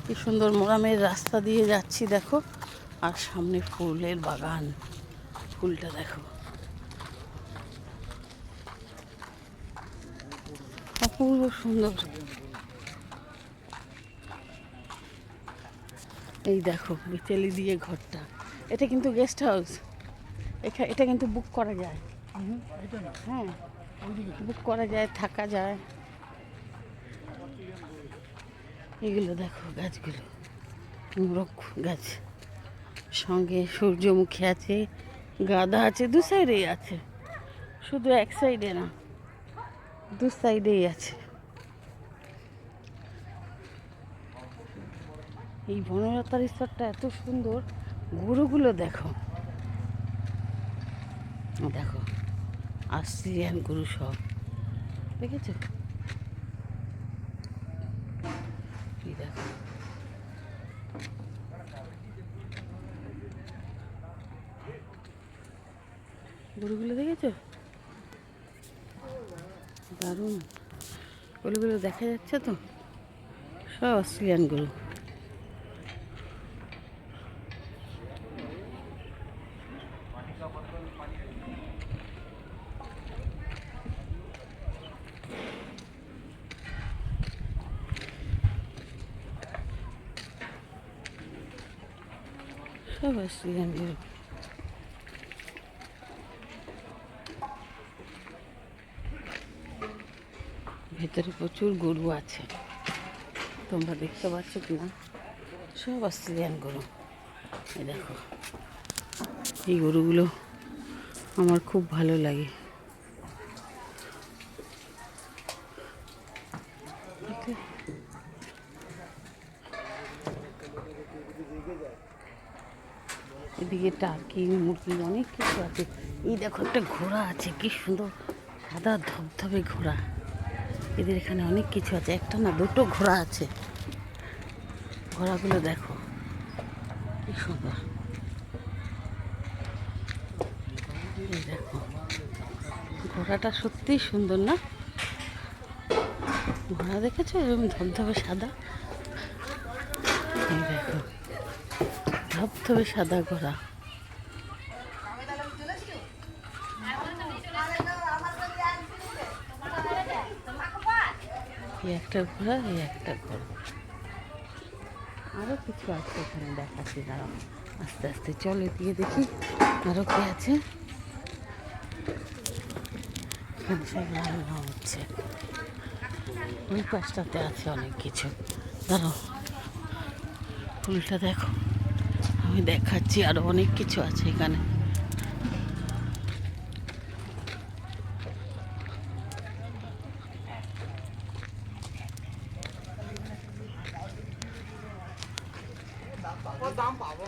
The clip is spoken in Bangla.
কি সুন্দর মোরামের রাস্তা দিয়ে যাচ্ছি দেখো, আর সামনে ফুলের বাগান। ফুলটা দেখো, অপূর্ব সুন্দর। এই দেখো বিচেলি দিয়ে ঘরটা, এটা কিন্তু গেস্ট হাউস। এটা কিন্তু বুক করা যায়। হ্যাঁ, বুক করা যায়, থাকা যায়। এগুলো দেখো গাছগুলো, মোরগ গাছ, সঙ্গে সূর্যমুখী আছে, গাঁদা আছে, দু সাইডেই আছে, শুধু এক সাইডে না, দু সাইডেই আছে। এই বনলতার স্তরটা এত সুন্দর। গরুগুলো দেখো, দেখো অস্ট্রেলিয়ান গরু সব, দেখেছো? এই দেখো, গরুগুলো দেখেছো? দারুণ, গরুগুলো দেখা যাচ্ছে তো, সব অস্ট্রেলিয়ান গরু। সব অস্ট্রেলিয়ান গরু। ভেতরে প্রচুর গরু আছে, তোমরা দেখতে পাচ্ছ কিনা? সব অস্ট্রেলিয়ান গরু। এই দেখো, এই গরুগুলো আমার খুব ভালো লাগে। এদিকে টার্কি, মুরগি, অনেক কিছু আছে। এই দেখো একটা ঘোড়া আছে, কি সুন্দর সাদা ধবধবে ঘোড়া। এদের এখানে অনেক কিছু আছে, একটা না দুটো ঘোড়া আছে। ঘোড়াগুলো দেখো কি সুন্দর। এই দেখো, ঘোড়াটা সত্যিই সুন্দর না? ঘোড়া দেখেছো এরকম ধবধবে সাদা? এই দেখো, ধবধবে সাদা ঘোড়া। এই একটা ঘোড়া, এই একটা ঘোড়া। আরও কিছু আছে এখানে, দেখাচ্ছি দাঁড়াও, আস্তে আস্তে চলে দিয়ে দেখি আরও কি আছে। এখানে সব রান্না হচ্ছে, ওই পাশটাতে আছে অনেক কিছু। দাঁড়াও, ফুলটা দেখো, আমি দেখাচ্ছি, আরও অনেক কিছু আছে এখানে। দাম পাবো